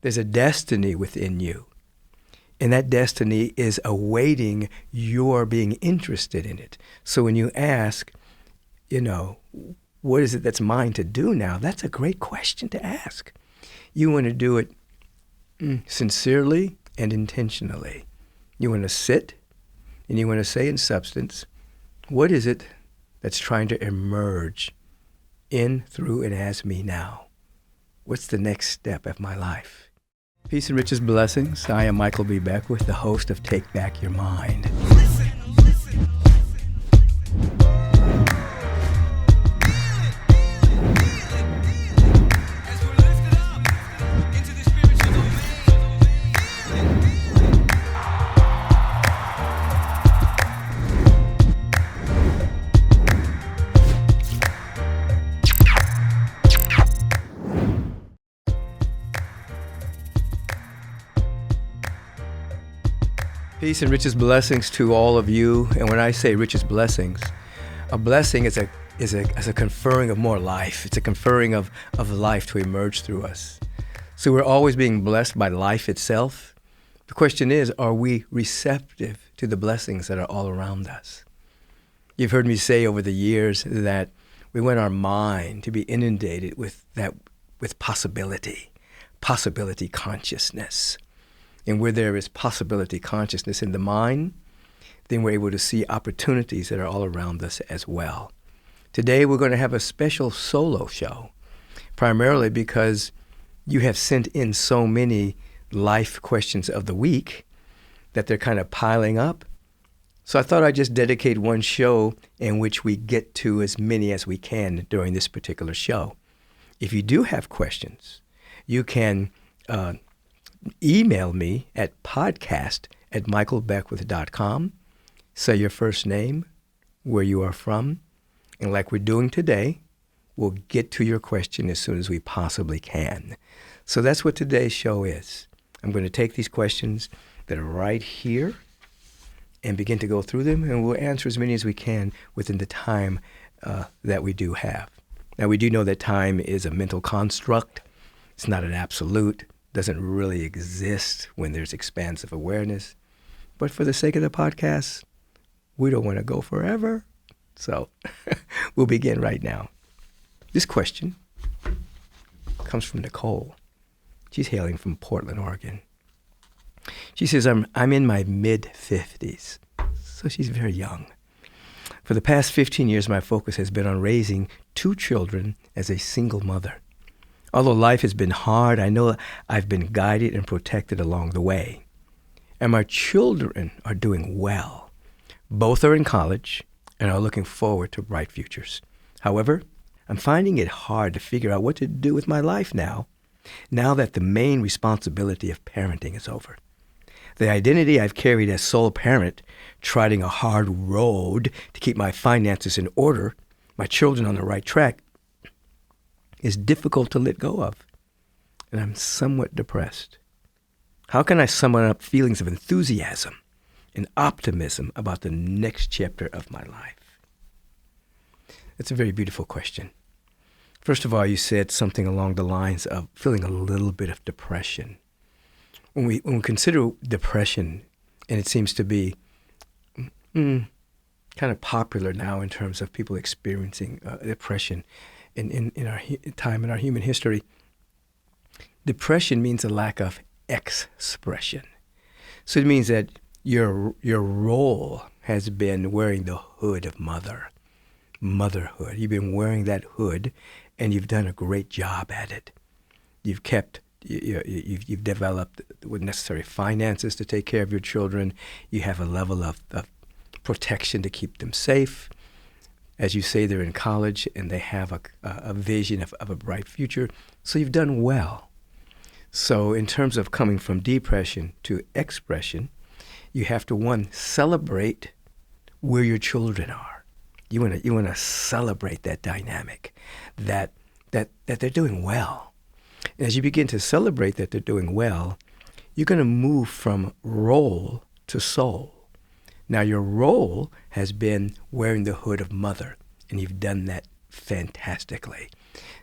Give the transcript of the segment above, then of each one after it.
There's a destiny within you. And that destiny is awaiting your being interested in it. So when you ask, what is it that's mine to do now? That's a great question to ask. You want to do it sincerely and intentionally. You want to sit and you want to say in substance, what is it that's trying to emerge in, through, and as me now? What's the next step of my life? Peace and riches blessings. I am Michael B. Beckwith, the host of Take Back Your Mind. Peace and riches blessings to all of you. And when I say riches blessings, a blessing is a conferring of more life. It's a conferring of life to emerge through us. So we're always being blessed by life itself. The question is, are we receptive to the blessings that are all around us? You've heard me say over the years that we want our mind to be inundated with possibility consciousness. And where there is possibility consciousness in the mind, then we're able to see opportunities that are all around us as well. Today, we're going to have a special solo show, primarily because you have sent in so many life questions of the week that they're kind of piling up. So I thought I'd just dedicate one show in which we get to as many as we can during this particular show. If you do have questions, you can email me at podcast@michaelbeckwith.com. Say your first name, where you are from, and like we're doing today, we'll get to your question as soon as we possibly can. So that's what today's show is. I'm going to take these questions that are right here and begin to go through them, and we'll answer as many as we can within the time that we do have. Now, we do know that time is a mental construct. It's not an absolute. Doesn't really exist when there's expansive awareness. But for the sake of the podcast, we don't want to go forever. So we'll begin right now. This question comes from Nicole. She's hailing from Portland, Oregon. She says, I'm in my mid-50s, so she's very young. For the past 15 years, my focus has been on raising 2 children as a single mother. Although life has been hard, I know I've been guided and protected along the way. And my children are doing well. Both are in college and are looking forward to bright futures. However, I'm finding it hard to figure out what to do with my life now that the main responsibility of parenting is over. The identity I've carried as sole parent, trotting a hard road to keep my finances in order, my children on the right track, is difficult to let go of, and I'm somewhat depressed. How can I summon up feelings of enthusiasm and optimism about the next chapter of my life? It's a very beautiful question. First of all, you said something along the lines of feeling a little bit of depression. When we consider depression, and it seems to be kind of popular now in terms of people experiencing depression, in our time in our human history, depression means a lack of expression. So it means that your role has been wearing the hood of motherhood. You've been wearing that hood, and you've done a great job at it. You've developed the necessary finances to take care of your children. You have a level of protection to keep them safe. As you say, they're in college and they have a vision of a bright future. So you've done well. So in terms of coming from depression to expression, you have to, one, celebrate where your children are. You want to celebrate that dynamic, that they're doing well. And as you begin to celebrate that they're doing well, you're going to move from role to soul. Now, your role has been wearing the hood of mother, and you've done that fantastically.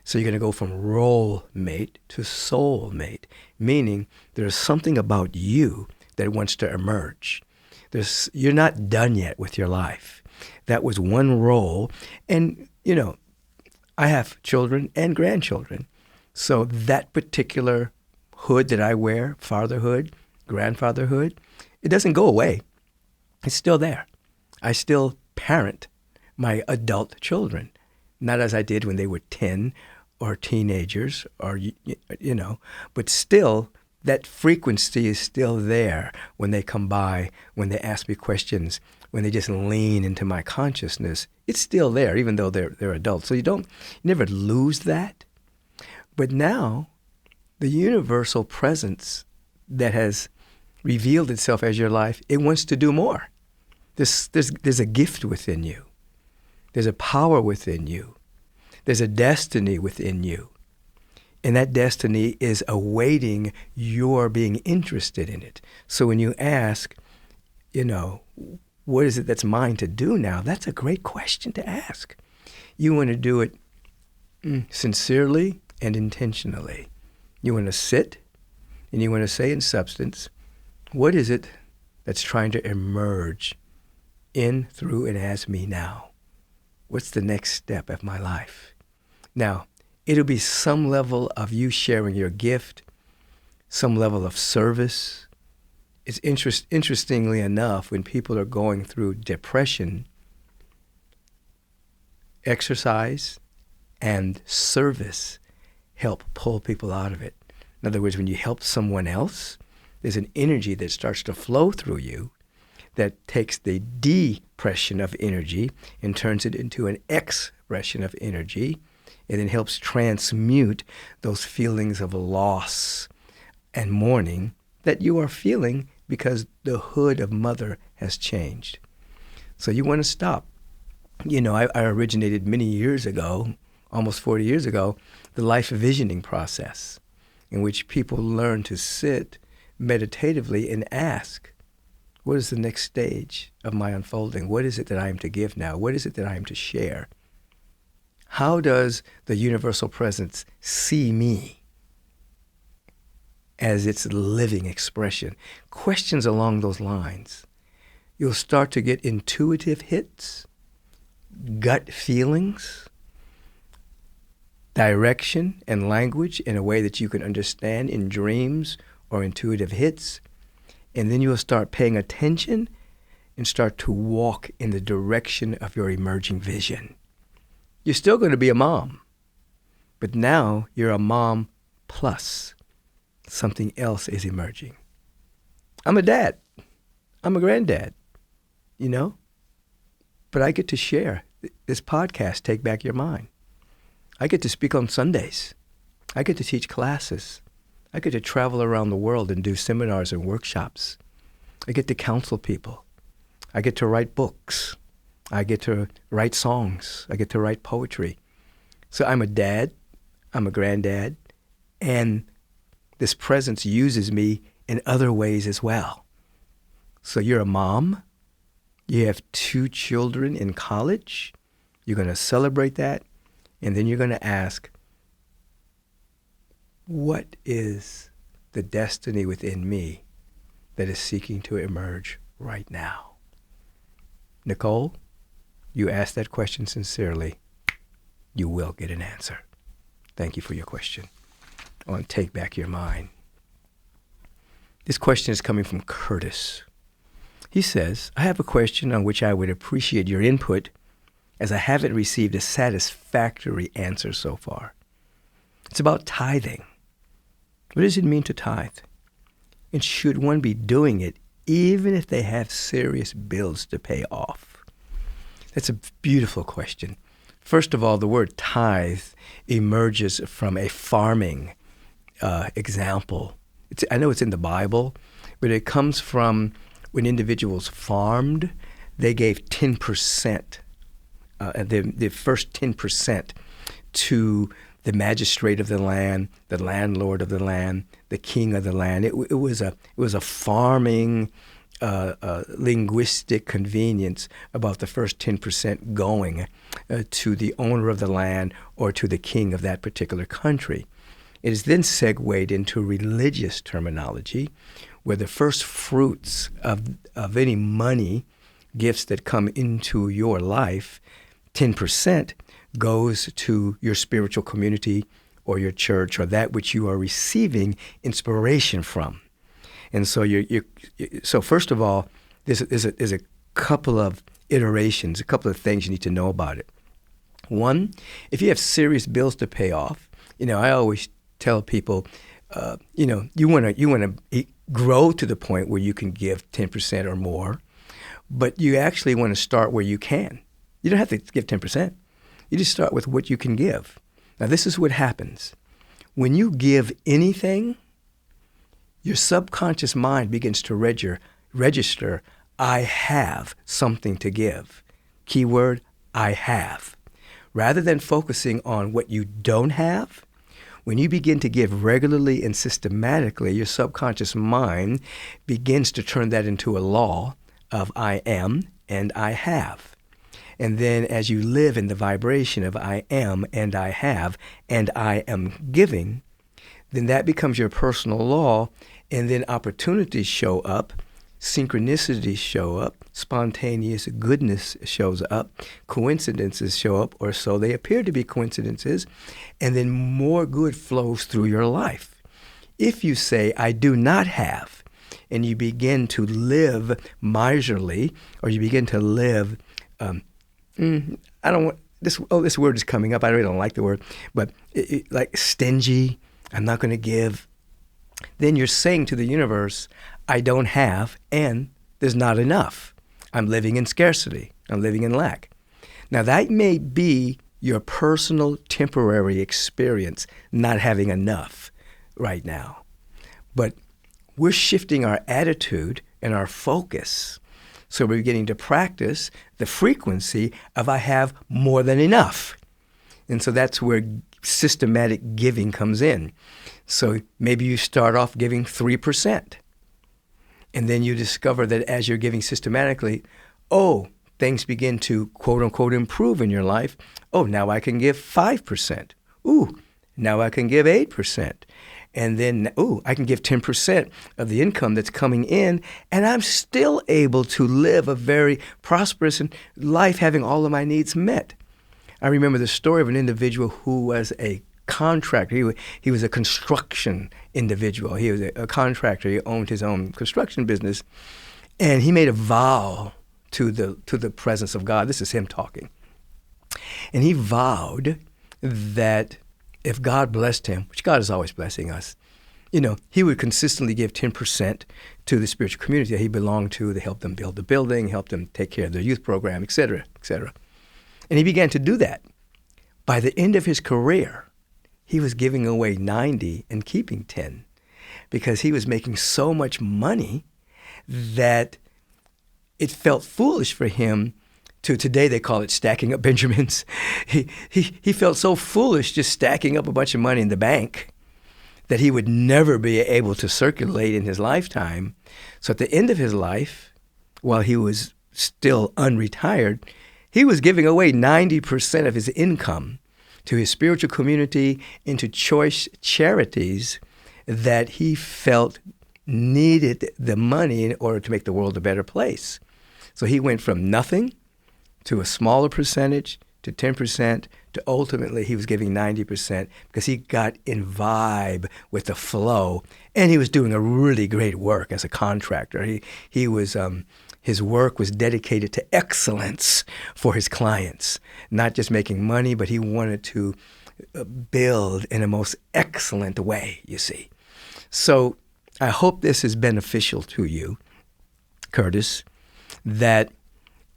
So you're going to go from role mate to soul mate, meaning there's something about you that wants to emerge. You're not done yet with your life. That was one role. And, I have children and grandchildren. So that particular hood that I wear, fatherhood, grandfatherhood, it doesn't go away. It's still there. I still parent my adult children, not as I did when they were 10 or teenagers or, but still that frequency is still there when they come by, when they ask me questions, when they just lean into my consciousness. It's still there, even though they're adults. So you never lose that. But now, the universal presence that has revealed itself as your life, it wants to do more. There's a gift within you. There's a power within you. There's a destiny within you. And that destiny is awaiting your being interested in it. So when you ask, what is it that's mine to do now? That's a great question to ask. You want to do it sincerely and intentionally. You want to sit and you want to say in substance, what is it that's trying to emerge in, through, and as me now? What's the next step of my life? Now, it'll be some level of you sharing your gift, some level of service. It's interestingly enough, when people are going through depression, exercise and service help pull people out of it. In other words, when you help someone else, there's an energy that starts to flow through you that takes the depression of energy and turns it into an expression of energy, and then helps transmute those feelings of loss and mourning that you are feeling because the hood of mother has changed. So you want to stop. I originated many years ago, almost 40 years ago, the life visioning process, in which people learn to sit meditatively and ask, what is the next stage of my unfolding? What is it that I am to give now? What is it that I am to share? How does the universal presence see me as its living expression? Questions along those lines. You'll start to get intuitive hits, gut feelings, direction and language in a way that you can understand in dreams or intuitive hits. And then you'll start paying attention and start to walk in the direction of your emerging vision. You're still going to be a mom, but now you're a mom plus. Something else is emerging. I'm a dad. I'm a granddad, But I get to share this podcast, Take Back Your Mind. I get to speak on Sundays. I get to teach classes. I get to travel around the world and do seminars and workshops. I get to counsel people. I get to write books. I get to write songs. I get to write poetry. So I'm a dad. I'm a granddad. And this presence uses me in other ways as well. So you're a mom. You have 2 children in college. You're going to celebrate that. And then you're going to ask, what is the destiny within me that is seeking to emerge right now? Nicole, you ask that question sincerely, you will get an answer. Thank you for your question on Take Back Your Mind. This question is coming from Curtis. He says, I have a question on which I would appreciate your input, as I haven't received a satisfactory answer so far. It's about tithing. What does it mean to tithe? And should one be doing it even if they have serious bills to pay off? That's a beautiful question. First of all, the word tithe emerges from a farming example. I know it's in the Bible, but it comes from when individuals farmed, they gave 10%, the first 10% to the magistrate of the land, the landlord of the land, the king of the land. It was a farming linguistic convenience about the first 10% going to the owner of the land or to the king of that particular country. It is then segued into religious terminology, where the first fruits of any money, gifts that come into your life, 10% goes to your spiritual community or your church or that which you are receiving inspiration from. And so so first of all, there's a couple of iterations, a couple of things you need to know about it. One, if you have serious bills to pay off, I always tell people, you want to grow to the point where you can give 10% or more, but you actually want to start where you can. You don't have to give 10%. You just start with what you can give. Now, this is what happens. When you give anything, your subconscious mind begins to register, I have something to give. Keyword, I have. Rather than focusing on what you don't have, when you begin to give regularly and systematically, your subconscious mind begins to turn that into a law of I am and I have. And then as you live in the vibration of I am and I have and I am giving, then that becomes your personal law, and then opportunities show up, synchronicities show up, spontaneous goodness shows up, coincidences show up, or so they appear to be coincidences, and then more good flows through your life. If you say, I do not have, and you begin to live miserly, or you begin to live, I don't want, this word is coming up, I really don't like the word, but like stingy, I'm not going to give, then you're saying to the universe, I don't have, and there's not enough. I'm living in scarcity. I'm living in lack. Now, that may be your personal temporary experience, not having enough right now. But we're shifting our attitude and our focus. So we're beginning to practice the frequency of I have more than enough. And so that's where systematic giving comes in. So maybe you start off giving 3%. And then you discover that as you're giving systematically, things begin to quote unquote improve in your life. Now I can give 5%. Now I can give 8%. And then, I can give 10% of the income that's coming in, and I'm still able to live a very prosperous life, having all of my needs met. I remember the story of an individual who was a contractor. He was a construction individual. He was a contractor. He owned his own construction business, and he made a vow to the presence of God. This is him talking. And he vowed that if God blessed him, which God is always blessing us, he would consistently give 10% to the spiritual community that he belonged to, to help them build the building, help them take care of their youth program, et cetera, et cetera. And he began to do that. By the end of his career, he was giving away 90 and keeping 10 because he was making so much money that it felt foolish for him to, today they call it stacking up Benjamins. He felt so foolish just stacking up a bunch of money in the bank that he would never be able to circulate in his lifetime. So at the end of his life, while he was still unretired, he was giving away 90% of his income to his spiritual community, into choice charities that he felt needed the money in order to make the world a better place. So he went from nothing to a smaller percentage, to 10%, to ultimately he was giving 90% because he got in vibe with the flow, and he was doing a really great work as a contractor. He was his work was dedicated to excellence for his clients, not just making money, but he wanted to build in a most excellent way, you see. So I hope this is beneficial to you, Curtis, that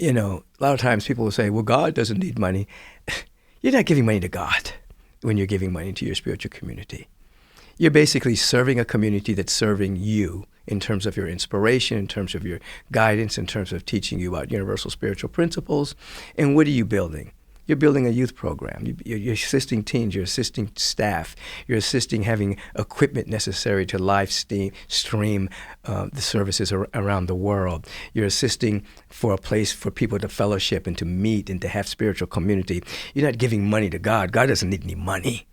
a lot of times people will say, well, God doesn't need money. You're not giving money to God when you're giving money to your spiritual community. You're basically serving a community that's serving you in terms of your inspiration, in terms of your guidance, in terms of teaching you about universal spiritual principles. And what are you building? You're building a youth program. You're assisting teens. You're assisting staff. You're assisting having equipment necessary to live stream the services around the world. You're assisting for a place for people to fellowship and to meet and to have spiritual community. You're not giving money to God. God doesn't need any money.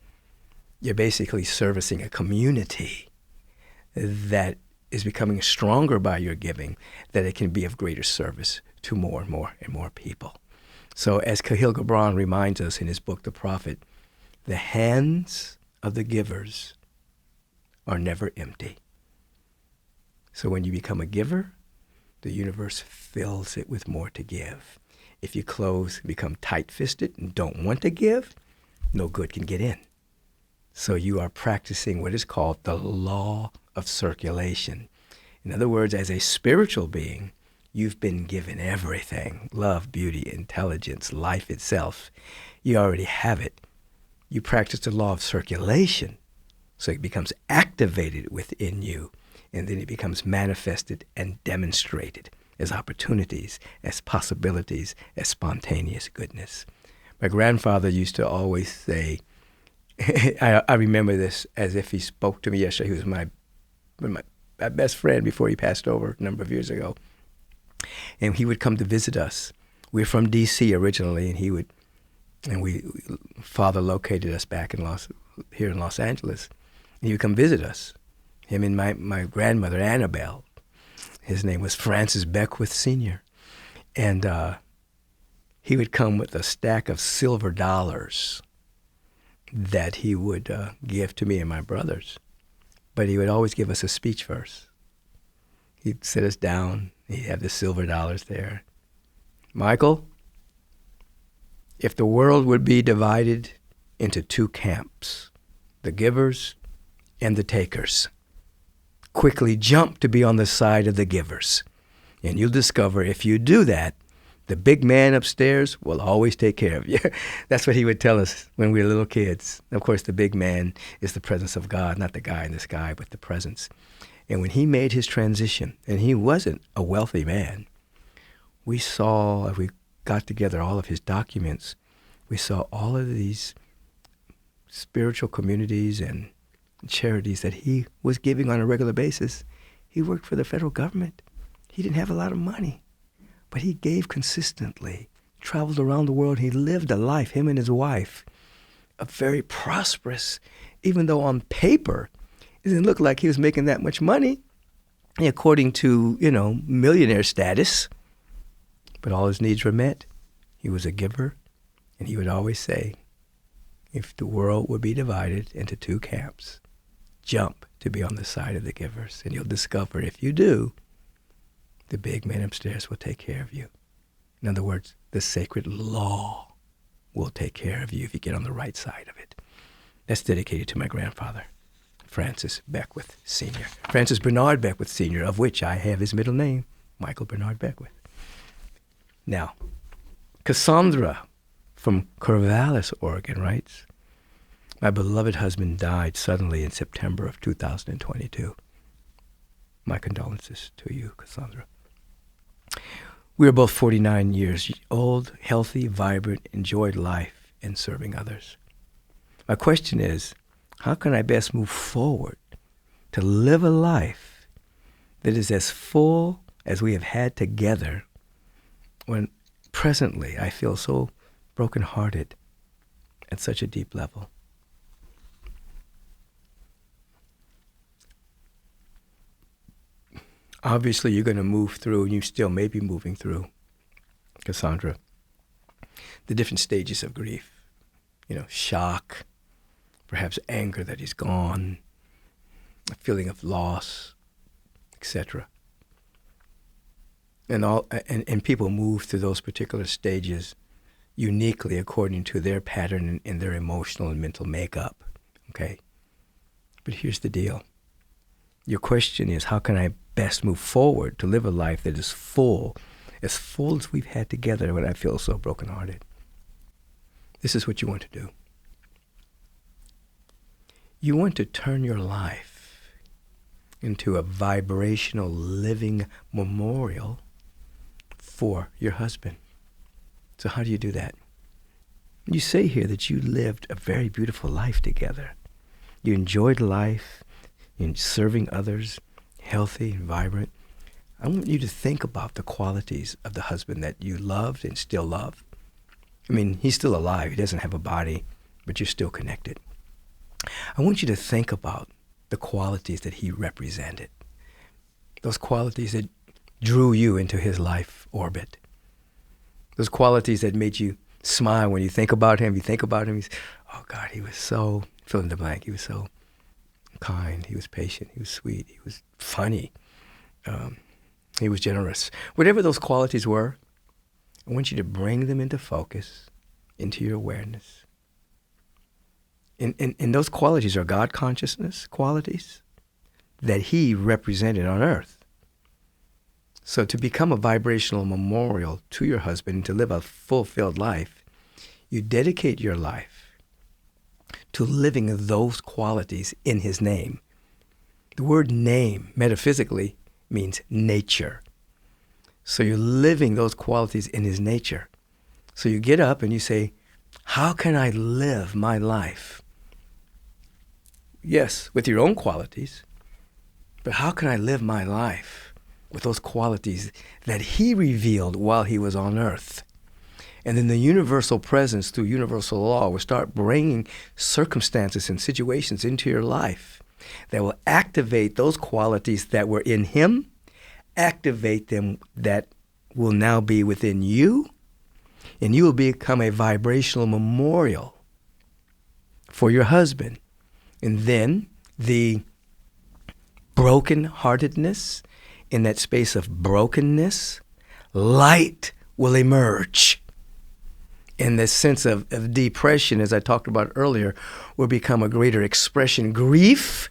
You're basically servicing a community that is becoming stronger by your giving, that it can be of greater service to more and more and more people. So as Khalil Gibran reminds us in his book, The Prophet, the hands of the givers are never empty. So when you become a giver, the universe fills it with more to give. If you become tight-fisted and don't want to give, no good can get in. So you are practicing what is called the law of circulation. In other words, as a spiritual being, you've been given everything: love, beauty, intelligence, life itself. You already have it. You practice the law of circulation, so it becomes activated within you, and then it becomes manifested and demonstrated as opportunities, as possibilities, as spontaneous goodness. My grandfather used to always say, I remember this as if he spoke to me yesterday. He was my best friend before he passed over a number of years ago. And he would come to visit us. We're from D.C. originally, and Father located us back here in Los Angeles. And he would come visit us. Him and my grandmother, Annabelle. His name was Francis Beckwith Sr. And he would come with a stack of silver dollars that he would give to me and my brothers. But he would always give us a speech first. He'd sit us down. He'd have the silver dollars there. Michael, if the world would be divided into two camps, the givers and the takers, quickly jump to be on the side of the givers. And you'll discover if you do that, the big man upstairs will always take care of you. That's what he would tell us when we were little kids. Of course, the big man is the presence of God, not the guy in the sky, but the presence. And when he made his transition, and he wasn't a wealthy man, we saw, as we got together all of his documents, we saw all of these spiritual communities and charities that he was giving on a regular basis. He worked for the federal government. He didn't have a lot of money, but he gave consistently, traveled around the world. He lived a life, him and his wife, a very prosperous, even though on paper, it didn't look like he was making that much money, according to, millionaire status. But all his needs were met. He was a giver, and he would always say, if the world would be divided into two camps, jump to be on the side of the givers. And you'll discover if you do, the big man upstairs will take care of you. In other words, the sacred law will take care of you if you get on the right side of it. That's dedicated to my grandfather, Francis Beckwith Sr. Francis Bernard Beckwith Sr., of which I have his middle name, Michael Bernard Beckwith. Now, Cassandra from Corvallis, Oregon writes, my beloved husband died suddenly in September of 2022. My condolences to you, Cassandra. We are both 49 years old, healthy, vibrant, enjoyed life and serving others. My question is, how can I best move forward to live a life that is as full as we have had together when presently I feel so brokenhearted at such a deep level? Obviously, you're going to move through, and you still may be moving through, Cassandra, the different stages of grief. Shock, perhaps anger that he's gone, a feeling of loss, etc. And people move through those particular stages uniquely according to their pattern and their emotional and mental makeup. Okay? But here's the deal. Your question is, how can I best move forward to live a life that is full as we've had together when I feel so brokenhearted? This is what you want to do. You want to turn your life into a vibrational living memorial for your husband. So how do you do that? You say here that you lived a very beautiful life together. You enjoyed life, in serving others, healthy and vibrant. I want you to think about the qualities of the husband that you loved and still love. I mean, he's still alive. He doesn't have a body, but you're still connected. I want you to think about the qualities that he represented, those qualities that drew you into his life orbit, those qualities that made you smile when you think about him. You think about him, oh God, he was so, fill in the blank, he was so kind, he was patient, he was sweet, he was funny, he was generous. Whatever those qualities were, I want you to bring them into focus, into your awareness. And those qualities are God consciousness qualities that he represented on earth. So to become a vibrational memorial to your husband, to live a fulfilled life, you dedicate your life to living those qualities in his name. The word name, metaphysically, means nature. So you're living those qualities in his nature. So you get up and you say, how can I live my life? Yes, with your own qualities, but how can I live my life with those qualities that he revealed while he was on earth? And then the universal presence through universal law will start bringing circumstances and situations into your life that will activate those qualities that were in him, activate them that will now be within you, and you will become a vibrational memorial for your husband. And then the brokenheartedness, in that space of brokenness, light will emerge. And the sense of depression, as I talked about earlier, will become a greater expression. Grief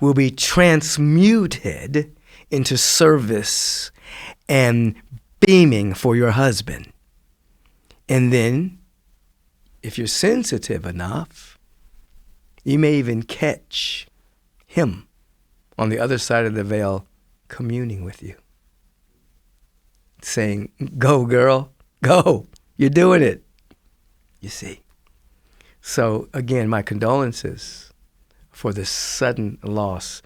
will be transmuted into service and beaming for your husband. And then, if you're sensitive enough, you may even catch him on the other side of the veil communing with you, saying, go girl, go, you're doing it, you see. So again, my condolences for the sudden loss.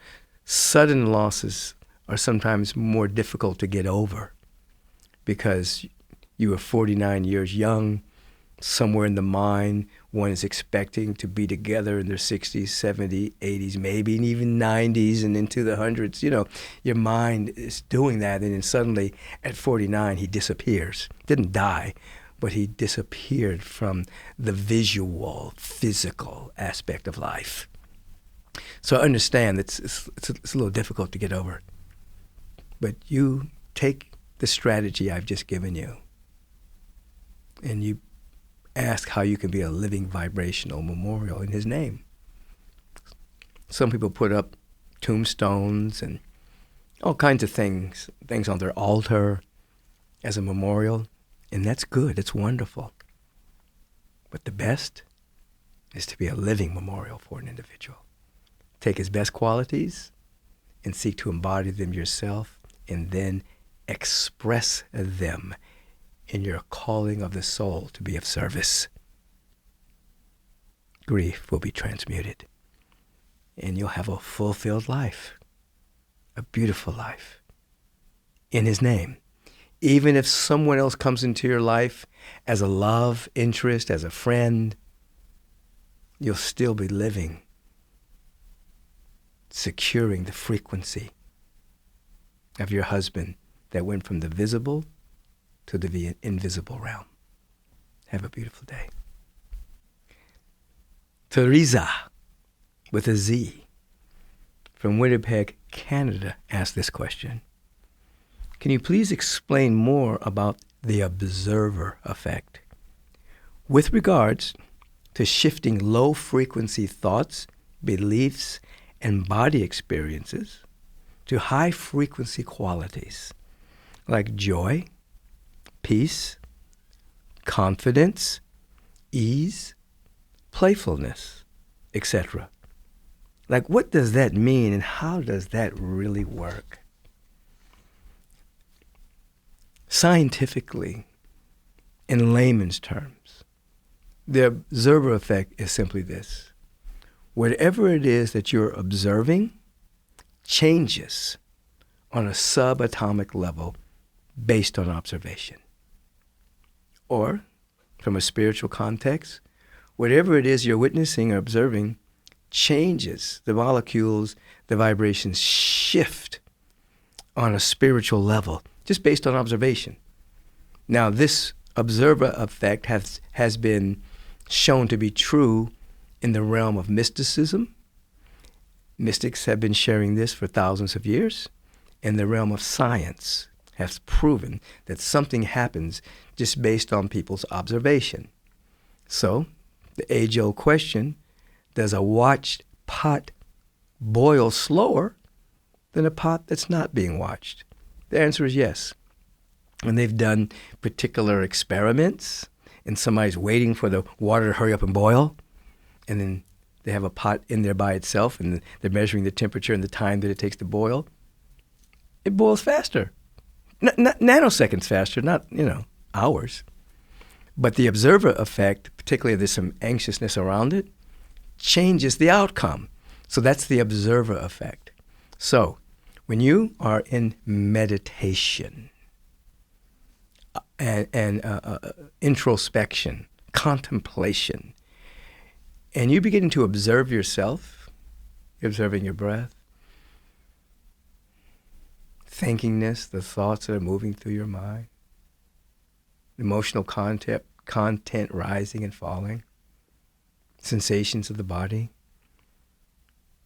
Sudden losses are sometimes more difficult to get over because you were 49 years young. Somewhere in the mind, one is expecting to be together in their 60s, 70s, 80s, maybe and even 90s and into the hundreds. You know, your mind is doing that, and then suddenly at 49, he disappears. Didn't die, but he disappeared from the visual, physical aspect of life. So I understand it's a little difficult to get over. But you take the strategy I've just given you, and you ask how you can be a living vibrational memorial in his name. Some people put up tombstones and all kinds of things on their altar as a memorial, and that's good, it's wonderful. But the best is to be a living memorial for an individual. Take his best qualities and seek to embody them yourself, and then express them in your calling of the soul to be of service. Grief will be transmuted, and you'll have a fulfilled life, a beautiful life, in his name. Even if someone else comes into your life as a love interest, as a friend, you'll still be living, securing the frequency of your husband that went from the visible to the invisible realm. Have a beautiful day. Teresa, with a Z, from Winnipeg, Canada, asked this question. Can you please explain more about the observer effect with regards to shifting low-frequency thoughts, beliefs, and body experiences to high-frequency qualities like joy, peace, confidence, ease, playfulness, etc. Like, what does that mean, and how does that really work? Scientifically, in layman's terms, The observer effect is simply this. Whatever it is that you're observing changes on a subatomic level based on observation. Or, from a spiritual context, whatever it is you're witnessing or observing changes. The molecules, the vibrations shift on a spiritual level, just based on observation. Now, this observer effect has been shown to be true in the realm of mysticism. Mystics have been sharing this for thousands of years. In the realm of science, has proven that something happens just based on people's observation. So, the age-old question, does a watched pot boil slower than a pot that's not being watched? The answer is yes. And they've done particular experiments, and somebody's waiting for the water to hurry up and boil, and then they have a pot in there by itself, and they're measuring the temperature and the time that it takes to boil. It boils faster. Not nanoseconds faster, not, hours. But the observer effect, particularly if there's some anxiousness around it, changes the outcome. So that's the observer effect. So when you are in meditation and introspection, contemplation, and you begin to observe yourself, observing your breath, thinkingness, the thoughts that are moving through your mind, emotional content rising and falling, sensations of the body,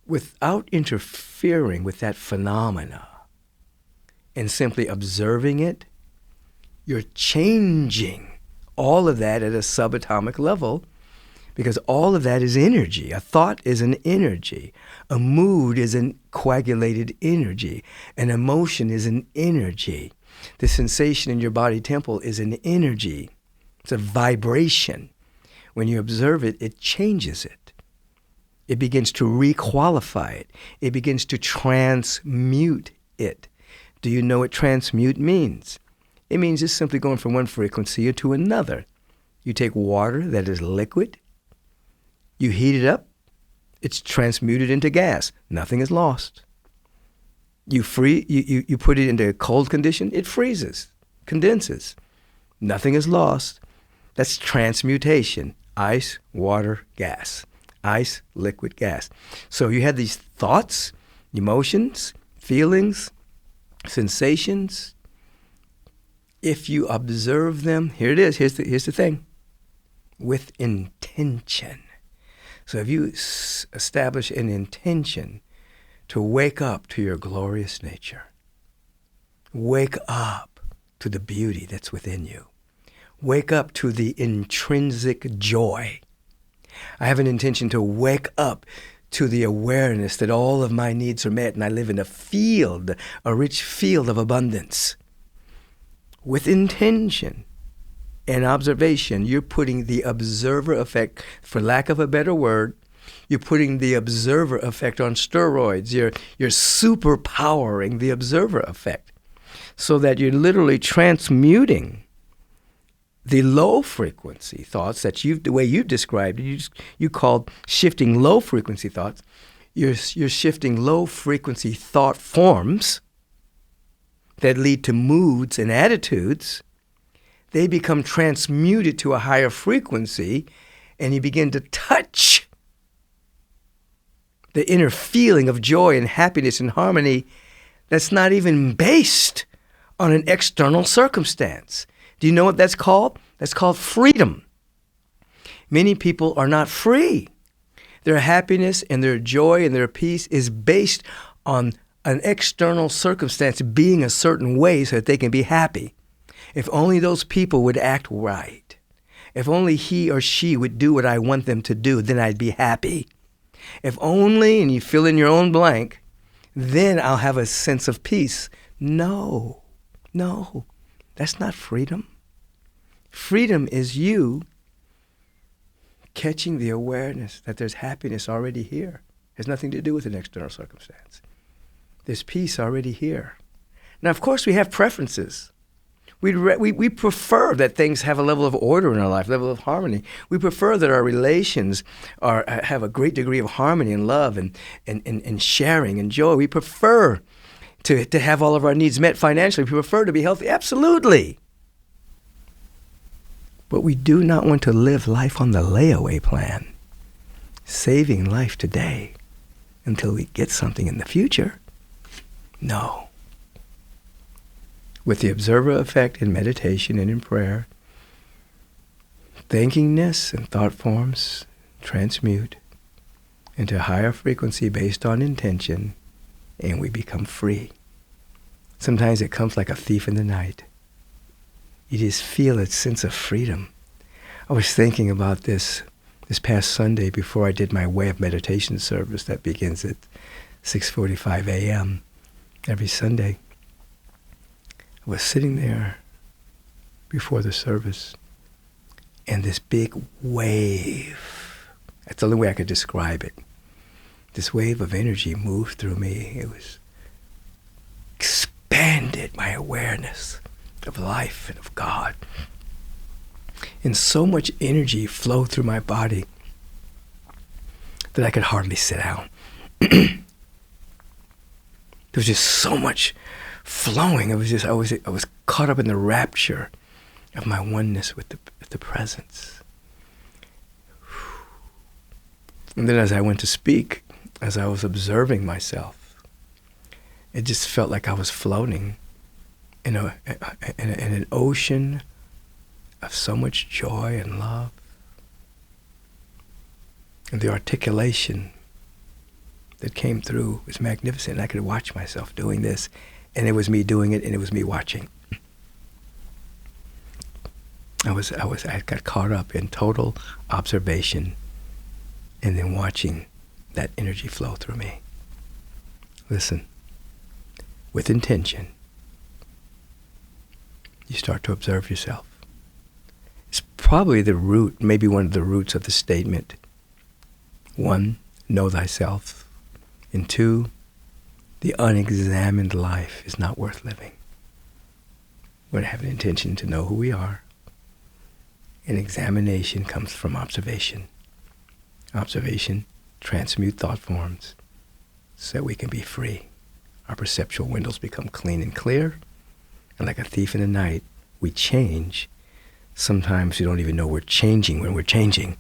without interfering with that phenomena and simply observing it, you're changing all of that at a subatomic level, because all of that is energy. A thought is an energy. A mood is a coagulated energy. An emotion is an energy. The sensation in your body temple is an energy. It's a vibration. When you observe it, it changes it. It begins to requalify it. It begins to transmute it. Do you know what transmute means? It means just simply going from one frequency to another. You take water that is liquid, you heat it up, it's transmuted into gas. Nothing is lost. You put it into a cold condition, it freezes, condenses. Nothing is lost. That's transmutation. Ice, water, gas. Ice, liquid, gas. So you have these thoughts, emotions, feelings, sensations. If you observe them, here it is, here's the thing, with intention. So if you establish an intention to wake up to your glorious nature, wake up to the beauty that's within you, wake up to the intrinsic joy. I have an intention to wake up to the awareness that all of my needs are met and I live in a rich field of abundance. With intention and observation, you're putting the observer effect, for lack of a better word, you're putting the observer effect on steroids. You're superpowering the observer effect so that you're literally transmuting the low frequency thoughts that the way you've described it, you called shifting low frequency thoughts. You're shifting low frequency thought forms that lead to moods and attitudes. They become transmuted to a higher frequency, and you begin to touch the inner feeling of joy and happiness and harmony that's not even based on an external circumstance. Do you know what that's called? That's called freedom. Many people are not free. Their happiness and their joy and their peace is based on an external circumstance being a certain way so that they can be happy. If only those people would act right. If only he or she would do what I want them to do, then I'd be happy. If only, and you fill in your own blank, then I'll have a sense of peace. No, that's not freedom. Freedom is you catching the awareness that there's happiness already here. It has nothing to do with an external circumstance. There's peace already here. Now, of course, we have preferences. We prefer that things have a level of order in our life, level of harmony. We prefer that our relations have a great degree of harmony and love and sharing and joy. We prefer to have all of our needs met financially. We prefer to be healthy. Absolutely. But we do not want to live life on the layaway plan, saving life today until we get something in the future. No. With the observer effect in meditation and in prayer, thinkingness and thought forms transmute into higher frequency based on intention, and we become free. Sometimes it comes like a thief in the night. You just feel a sense of freedom. I was thinking about this past Sunday before I did my way of meditation service that begins at 6:45 a.m. every Sunday. I was sitting there before the service, and this big wave, that's the only way I could describe it, this wave of energy moved through me. It was expanded my awareness of life and of God. And so much energy flowed through my body that I could hardly sit down. There was just so much flowing. I was caught up in the rapture of my oneness with the presence. And then as I went to speak, as I was observing myself, it just felt like I was floating in an ocean of so much joy and love. And the articulation that came through was magnificent. I could watch myself doing this, and it was me doing it, and it was me watching. I got caught up in total observation and then watching that energy flow through me. Listen, with intention, you start to observe yourself. It's probably the root, maybe one of the roots of the statement. 1, know thyself. And 2, the unexamined life is not worth living. We're going to have an intention to know who we are. And examination comes from observation. Observation transmute thought forms so that we can be free. Our perceptual windows become clean and clear. And like a thief in the night, we change. Sometimes we don't even know we're changing when we're changing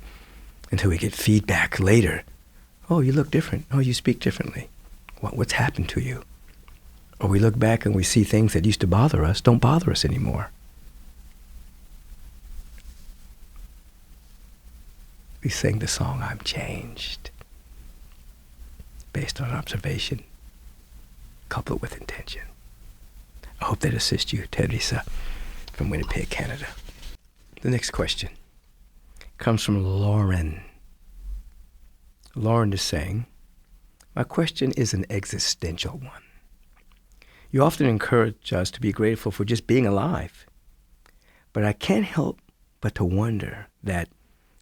until we get feedback later. Oh, you look different. Oh, you speak differently. What's happened to you? Or we look back and we see things that used to bother us don't bother us anymore. We sing the song, I'm Changed, based on observation, coupled with intention. I hope that assists you, Teresa from Winnipeg, Canada. The next question comes from Lauren. Lauren is saying, my question is an existential one. You often encourage us to be grateful for just being alive, but I can't help but to wonder that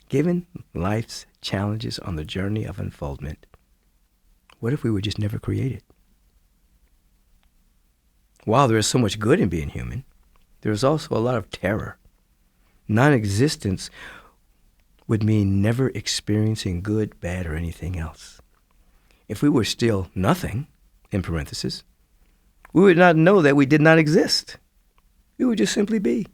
given life's challenges on the journey of unfoldment, what if we were just never created? While there is so much good in being human, there is also a lot of terror. Non-existence would mean never experiencing good, bad, or anything else. If we were still nothing, in parentheses, we would not know that we did not exist. We would just simply be,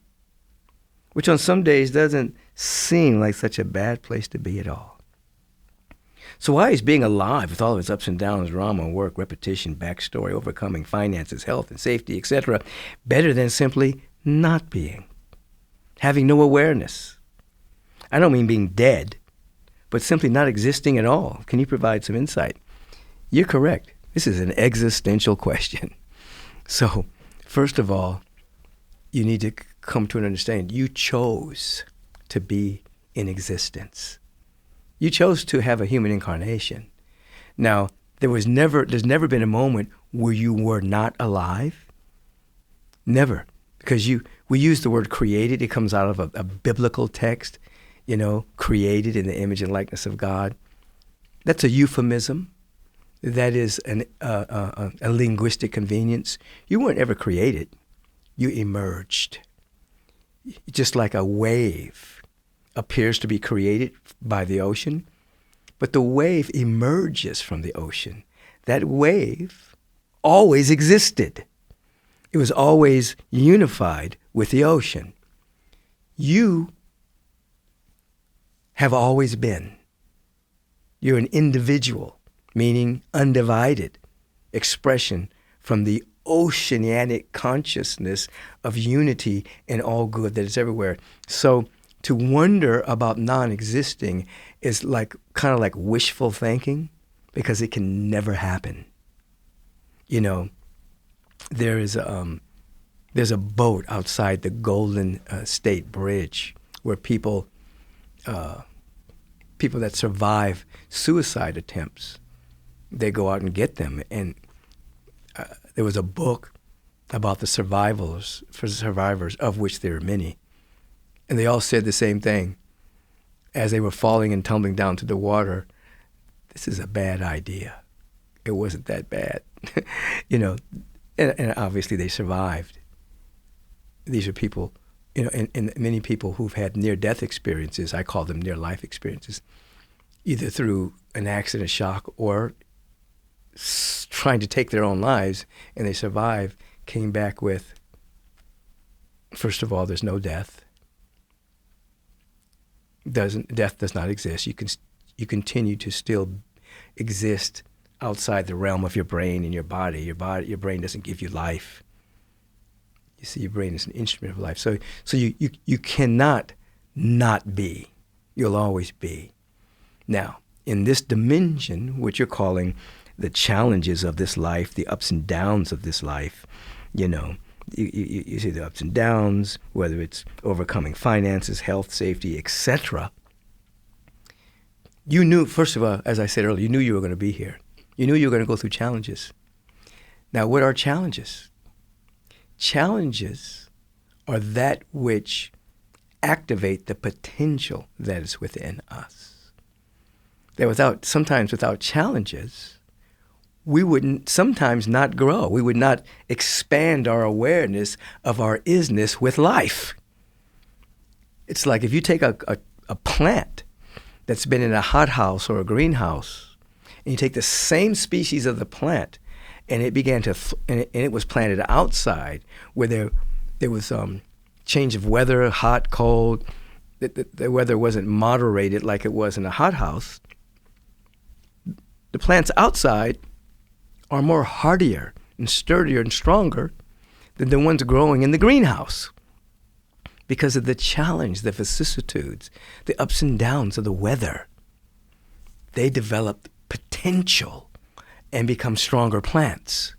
which on some days doesn't seem like such a bad place to be at all. So why is being alive with all of its ups and downs, drama, work, repetition, backstory, overcoming, finances, health, and safety, etc., better than simply not being, having no awareness? I don't mean being dead, but simply not existing at all. Can you provide some insight? You're correct. This is an existential question. So, first of all, you need to come to an understanding. You chose to be in existence. You chose to have a human incarnation. Now, there's never been a moment where you were not alive. Never. Because we use the word created. It comes out of a biblical text, created in the image and likeness of God. That's a euphemism. That is a linguistic convenience. You weren't ever created. You emerged. just like a wave appears to be created by the ocean, but the wave emerges from the ocean. That wave always existed. It was always unified with the ocean. You have always been. You're an individual, meaning undivided expression from the oceanic consciousness of unity and all good that is everywhere. So to wonder about non-existing is like kind of like wishful thinking, because it can never happen. You know, there's a boat outside the Golden State Bridge where people that survive suicide attempts, they go out and get them. And there was a book about the survivors, of which there are many. And they all said the same thing as they were falling and tumbling down to the water. This is a bad idea. It wasn't that bad. You know, and obviously they survived. These are people, you know, and many people who've had near-death experiences, I call them near-life experiences, either through an accident, shock, or trying to take their own lives, and they survive, came back with, first of all, there's no death. Death does not exist. You continue to still exist outside the realm of your brain and your body. Your brain doesn't give you life. You see, your brain is an instrument of life. So you cannot not be. You'll always be. Now, in this dimension, which you're calling the challenges of this life, the ups and downs of this life, you know, you see the ups and downs, whether it's overcoming finances, health, safety, etc. You knew, first of all, as I said earlier, you knew you were going to be here. You knew you were going to go through challenges. Now, what are challenges? Challenges are that which activate the potential that is within us. That sometimes without challenges, we wouldn't sometimes not grow. We would not expand our awareness of our isness with life. It's like if you take a plant that's been in a hothouse or a greenhouse, and you take the same species of the plant, and it began to, and it was planted outside where there was change of weather, hot, cold. The weather wasn't moderated like it was in a hothouse. The plants outside are more hardier and sturdier and stronger than the ones growing in the greenhouse because of the challenge, the vicissitudes, the ups and downs of the weather. They develop potential and become stronger plants.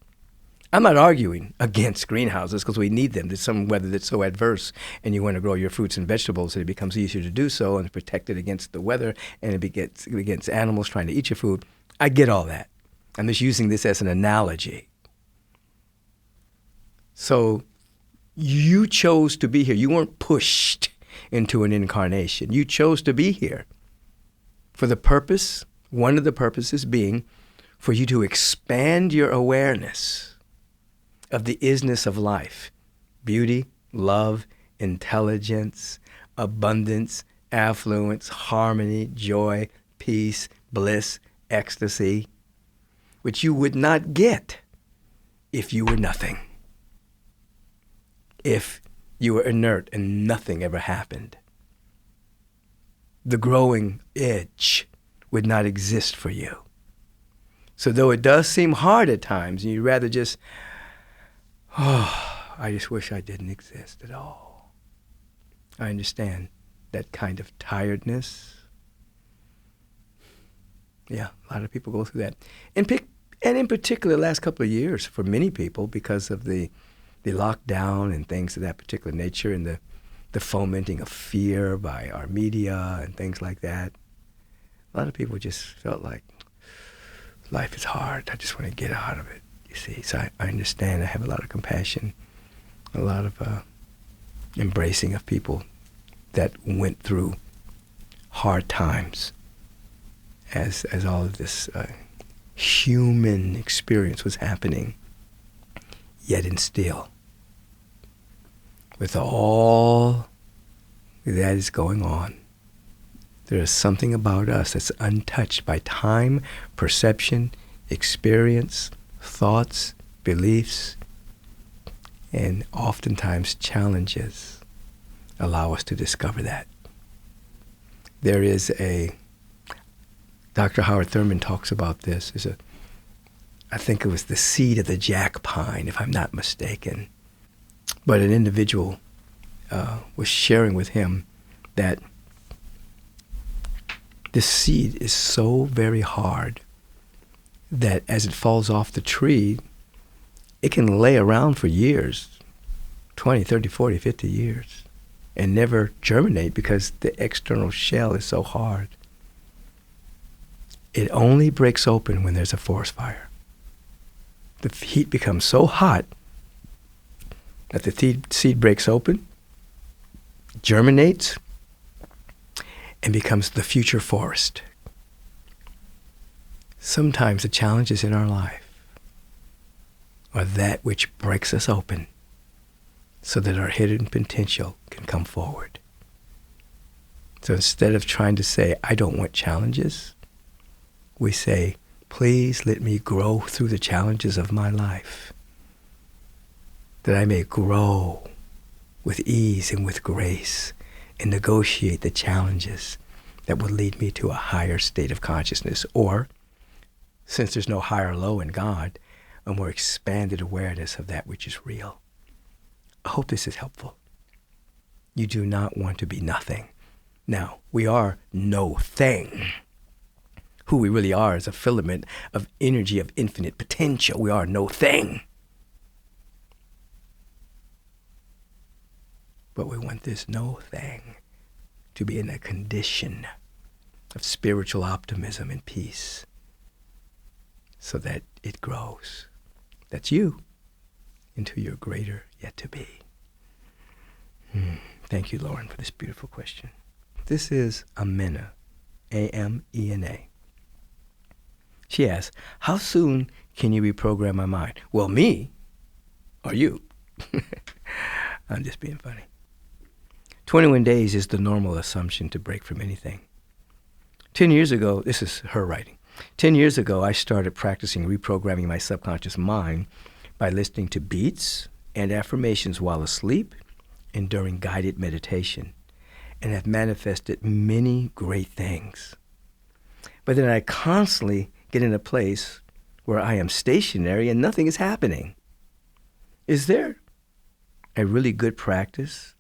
I'm not arguing against greenhouses because we need them. There's some weather that's so adverse and you want to grow your fruits and vegetables, it becomes easier to do so and protect it against the weather and it against animals trying to eat your food. I get all that. I'm just using this as an analogy. So you chose to be here. You weren't pushed into an incarnation. You chose to be here for the purpose, one of the purposes being for you to expand your awareness of the isness of life, beauty, love, intelligence, abundance, affluence, harmony, joy, peace, bliss, ecstasy, which you would not get if you were nothing. If you were inert and nothing ever happened. The growing edge would not exist for you. So though it does seem hard at times, and you'd rather just, I just wish I didn't exist at all. I understand that kind of tiredness. Yeah, a lot of people go through that. And in particular, the last couple of years, for many people, because of the lockdown and things of that particular nature and the fomenting of fear by our media and things like that, a lot of people just felt like life is hard. I just want to get out of it, you see. So I understand. I have a lot of compassion, a lot of embracing of people that went through hard times as all of this human experience was happening, yet and still, with all that is going on. There is something about us that's untouched by time, perception, experience, thoughts, beliefs, and oftentimes challenges allow us to discover that. There is Dr. Howard Thurman talks about this. I think it was the seed of the jack pine, if I'm not mistaken. But an individual was sharing with him that this seed is so very hard that as it falls off the tree, it can lay around for years, 20, 30, 40, 50 years, and never germinate because the external shell is so hard. It only breaks open when there's a forest fire. The heat becomes so hot that the seed breaks open, germinates, and becomes the future forest. Sometimes the challenges in our life are that which breaks us open so that our hidden potential can come forward. So instead of trying to say, I don't want challenges, we say, please let me grow through the challenges of my life, that I may grow with ease and with grace and negotiate the challenges that will lead me to a higher state of consciousness, or, since there's no high or low in God, a more expanded awareness of that which is real. I hope this is helpful. You do not want to be nothing. Now, we are no thing. Who we really are is a filament of energy of infinite potential. We are no thing. But we want this no thing to be in a condition of spiritual optimism and peace so that it grows. That's you into your greater yet to be. Thank you, Lauren, for this beautiful question. This is Amena, A-M-E-N-A. She asks, how soon can you reprogram my mind? Well, me or you? I'm just being funny. 21 days is the normal assumption to break from anything. 10 years ago, this is her writing. 10 years ago, I started practicing reprogramming my subconscious mind by listening to beats and affirmations while asleep and during guided meditation, and have manifested many great things. But then I constantly get in a place where I am stationary and nothing is happening. Is there a really good practice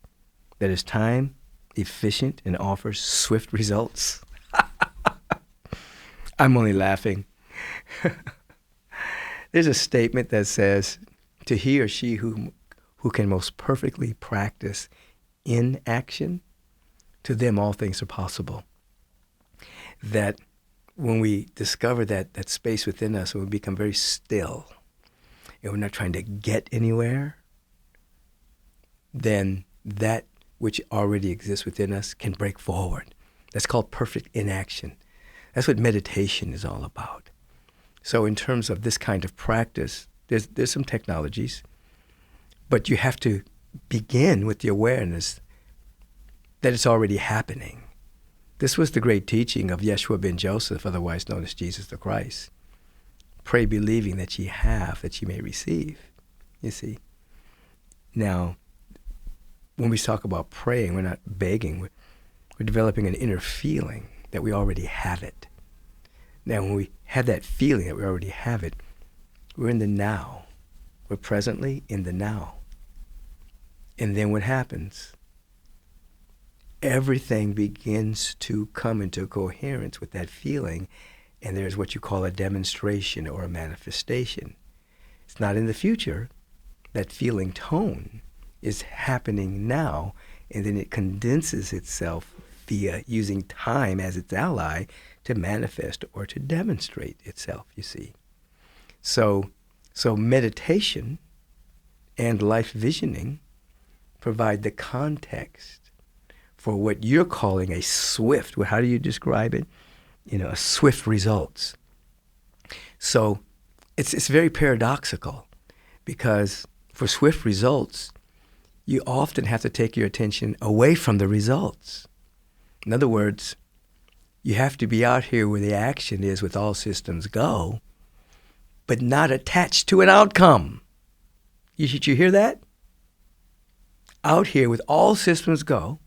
that is time efficient and offers swift results? I'm only laughing. There's a statement that says, to he or she who can most perfectly practice inaction, to them all things are possible. That when we discover that space within us, when we become very still, and we're not trying to get anywhere, then that which already exists within us can break forward. That's called perfect inaction. That's what meditation is all about. So in terms of this kind of practice, there's some technologies, but you have to begin with the awareness that it's already happening. This was the great teaching of Yeshua ben Joseph, otherwise known as Jesus the Christ. Pray believing that ye have, that ye may receive. You see? Now, when we talk about praying, we're not begging. We're developing an inner feeling that we already have it. Now, when we have that feeling that we already have it, we're in the now. We're presently in the now. And then what happens? Everything begins to come into coherence with that feeling, and there's what you call a demonstration or a manifestation. It's not in the future. That feeling tone is happening now, and then it condenses itself via using time as its ally to manifest or to demonstrate itself, you see. So meditation and life visioning provide the context for what you're calling a swift, how do you describe it? A swift results. So it's very paradoxical, because for swift results, you often have to take your attention away from the results. In other words, you have to be out here where the action is with all systems go, but not attached to an outcome. Did you hear that? Out here with all systems go,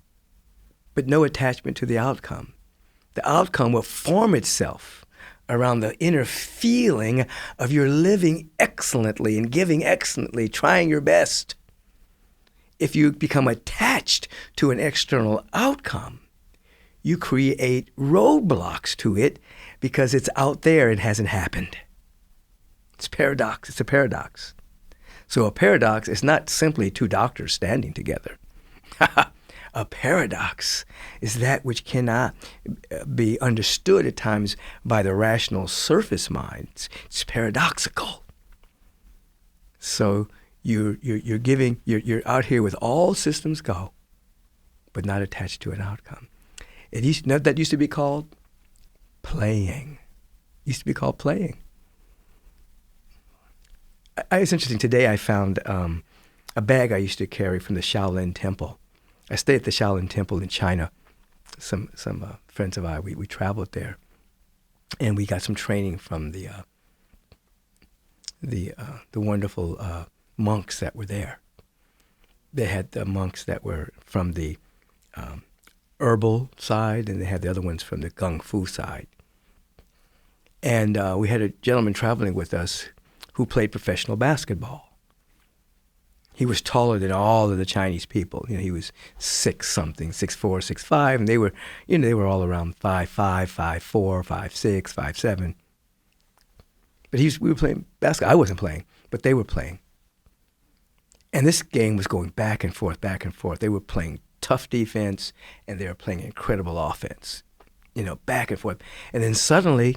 but no attachment to the outcome. The outcome will form itself around the inner feeling of your living excellently and giving excellently, trying your best. If you become attached to an external outcome, you create roadblocks to it because it's out there and hasn't happened. It's paradox. It's a paradox. So a paradox is not simply two doctors standing together. A paradox is that which cannot be understood at times by the rational surface mind. It's paradoxical. So you're out here with all systems go, but not attached to an outcome. That used to be called playing. Used to be called playing. It's interesting. Today I found a bag I used to carry from the Shaolin Temple. I stayed at the Shaolin Temple in China. Some friends of ours, we traveled there, and we got some training from the wonderful monks that were there. They had the monks that were from the herbal side, and they had the other ones from the kung fu side. And we had a gentleman traveling with us who played professional basketball. He was taller than all of the Chinese people. He was 6'something, 6'4", 6'5", and they were all around 5'5", 5'4", 5'6", 5'7". But we were playing basketball. I wasn't playing, but they were playing. And this game was going back and forth, back and forth. They were playing tough defense, and they were playing incredible offense, back and forth. And then suddenly,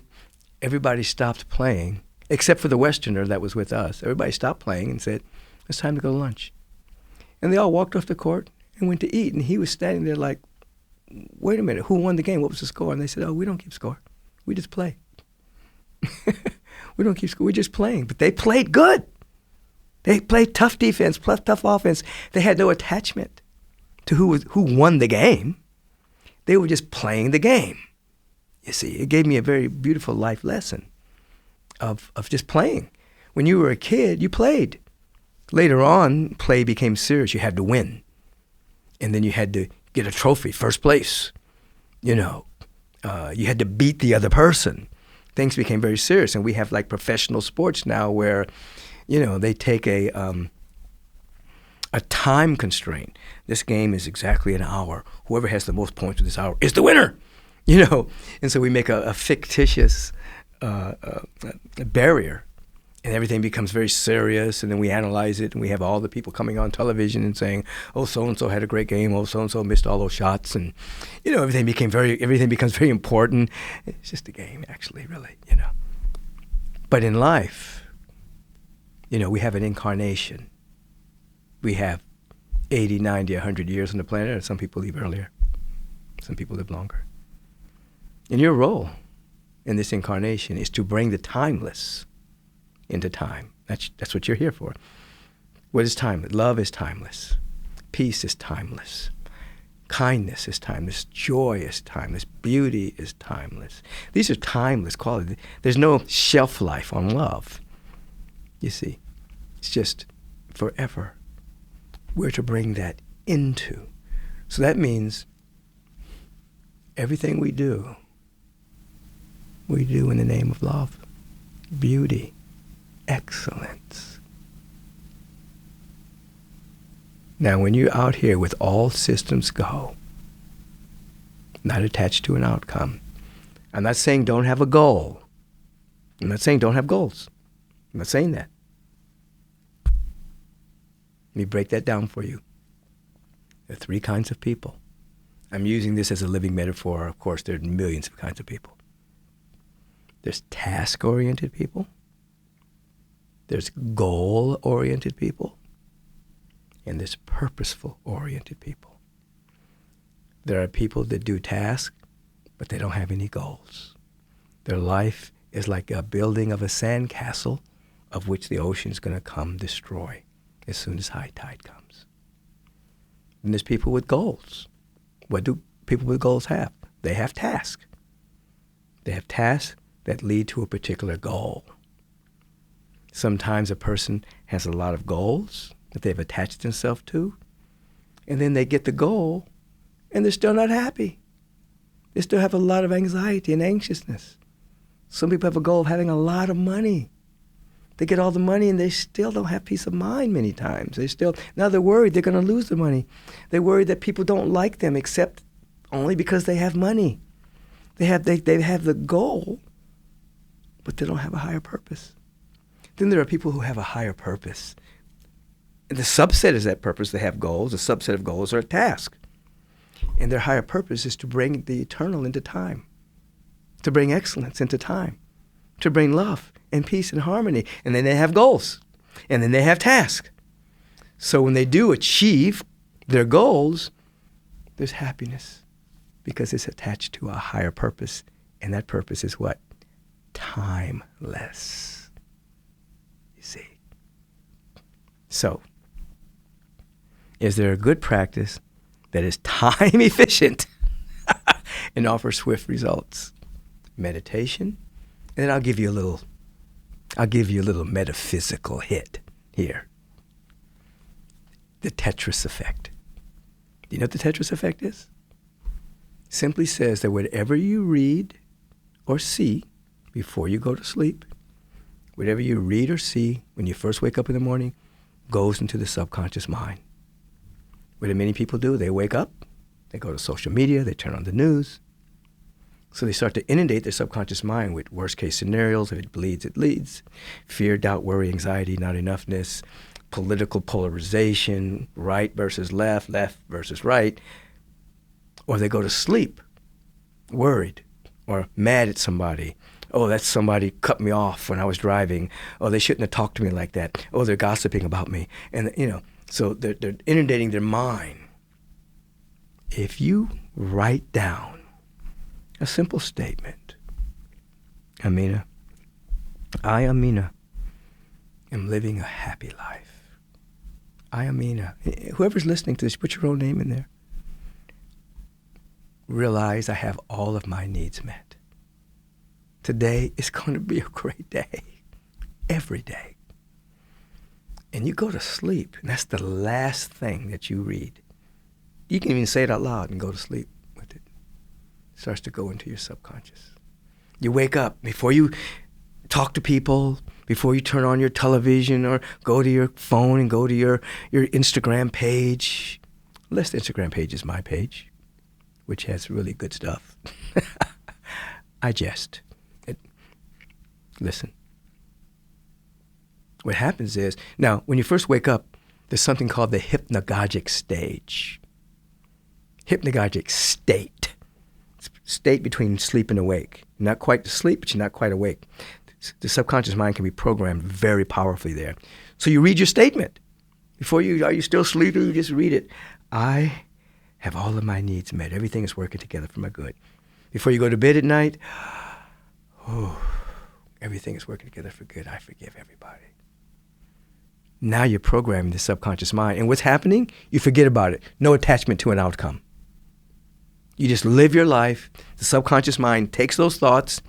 everybody stopped playing, except for the Westerner that was with us. Everybody stopped playing and said, "It's time to go to lunch." And they all walked off the court and went to eat. And he was standing there like, "Wait a minute, who won the game? What was the score?" And they said, "Oh, we don't keep score. We just play." We don't keep score. We're just playing. But they played good. They played tough defense, plus tough offense. They had no attachment to who won the game. They were just playing the game. You see, it gave me a very beautiful life lesson of just playing. When you were a kid, you played. Later on, play became serious. You had to win. And then you had to get a trophy, first place. You had to beat the other person. Things became very serious. And we have like professional sports now where, they take a time constraint. This game is exactly an hour. Whoever has the most points in this hour is the winner. And so we make a fictitious barrier. And everything becomes very serious, and then we analyze it, and we have all the people coming on television and saying, "Oh, so-and-so had a great game. Oh, so-and-so missed all those shots." And, everything becomes very important. It's just a game, actually, really, But in life, we have an incarnation. We have 80, 90, 100 years on the planet, and some people leave earlier. Some people live longer. And your role in this incarnation is to bring the timeless into time. That's what you're here for. What is timeless? Love is timeless. Peace is timeless. Kindness is timeless. Joy is timeless. Beauty is timeless. These are timeless qualities. There's no shelf life on love. You see, it's just forever. We're to bring that into. So that means everything we do in the name of love, beauty, excellence. Now, when you're out here with all systems go, not attached to an outcome, I'm not saying don't have a goal. I'm not saying don't have goals. I'm not saying that. Let me break that down for you. There are three kinds of people. I'm using this as a living metaphor. Of course, there are millions of kinds of people. There's task-oriented people. There's goal-oriented people, and there's purposeful-oriented people. There are people that do tasks, but they don't have any goals. Their life is like a building of a sandcastle of which the ocean's going to come destroy as soon as high tide comes. Then there's people with goals. What do people with goals have? They have tasks. They have tasks that lead to a particular goal. Sometimes a person has a lot of goals that they've attached themselves to, and then they get the goal, and they're still not happy. They still have a lot of anxiety and anxiousness. Some people have a goal of having a lot of money. They get all the money, and they still don't have peace of mind many times. Now they're worried they're going to lose the money. They're worried that people don't like them except only because they have money. They have the goal, but they don't have a higher purpose. Then there are people who have a higher purpose. And the subset is that purpose. They have goals. The subset of goals are a task. And their higher purpose is to bring the eternal into time, to bring excellence into time, to bring love and peace and harmony. And then they have goals. And then they have tasks. So when they do achieve their goals, there's happiness because it's attached to a higher purpose. And that purpose is what? Timeless. You see. So, is there a good practice that is time efficient and offers swift results? Meditation. And then I'll give you a little metaphysical hit here. The Tetris effect. Do you know what the Tetris effect is? Simply says that whatever you read or see before you go to sleep, whatever you read or see when you first wake up in the morning, goes into the subconscious mind. What do many people do? They wake up, they go to social media, they turn on the news. So they start to inundate their subconscious mind with worst-case scenarios. If it bleeds, it leads. Fear, doubt, worry, anxiety, not enoughness, political polarization, right versus left, left versus right. Or they go to sleep worried or mad at somebody. Oh, that somebody cut me off when I was driving. Oh, they shouldn't have talked to me like that. Oh, they're gossiping about me. And, so they're inundating their mind. If you write down a simple statement, Amina, I, Amina, am living a happy life. I, Amina, whoever's listening to this, put your own name in there. Realize I have all of my needs met. Today is going to be a great day. Every day. And you go to sleep, and that's the last thing that you read. You can even say it out loud and go to sleep with it. It starts to go into your subconscious. You wake up, before you talk to people, before you turn on your television or go to your phone and go to your Instagram page. Unless the Instagram page is my page, which has really good stuff. I jest. Listen. What happens is, now, when you first wake up, there's something called the hypnagogic stage. Hypnagogic state. State between sleep and awake. Not quite asleep, but you're not quite awake. The subconscious mind can be programmed very powerfully there. So you read your statement. Are you still sleeping? You just read it. I have all of my needs met. Everything is working together for my good. Before you go to bed at night, everything is working together for good. I forgive everybody. Now you're programming the subconscious mind. And what's happening? You forget about it. No attachment to an outcome. You just live your life. The subconscious mind takes those thoughts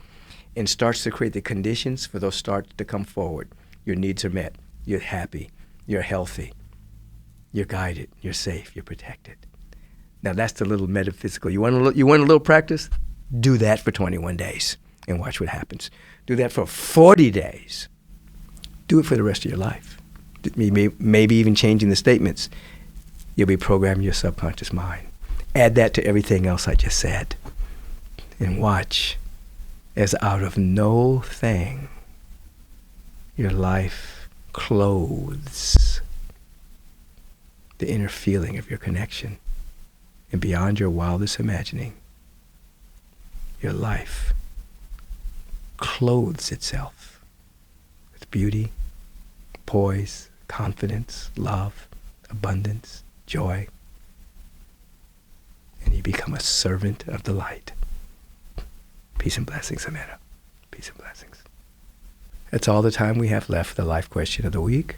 and starts to create the conditions for those thoughts to come forward. Your needs are met. You're happy. You're healthy. You're guided. You're safe. You're protected. Now that's the little metaphysical. You want a little practice? Do that for 21 days and watch what happens. Do that for 40 days. Do it for the rest of your life. Maybe even changing the statements. You'll be programming your subconscious mind. Add that to everything else I just said. And watch as out of no thing, your life clothes the inner feeling of your connection. And beyond your wildest imagining, your life clothes itself with beauty, poise, confidence, love, abundance, joy. And you become a servant of the light. Peace and blessings, Amanda. Peace and blessings. That's all the time we have left for the life question of the week.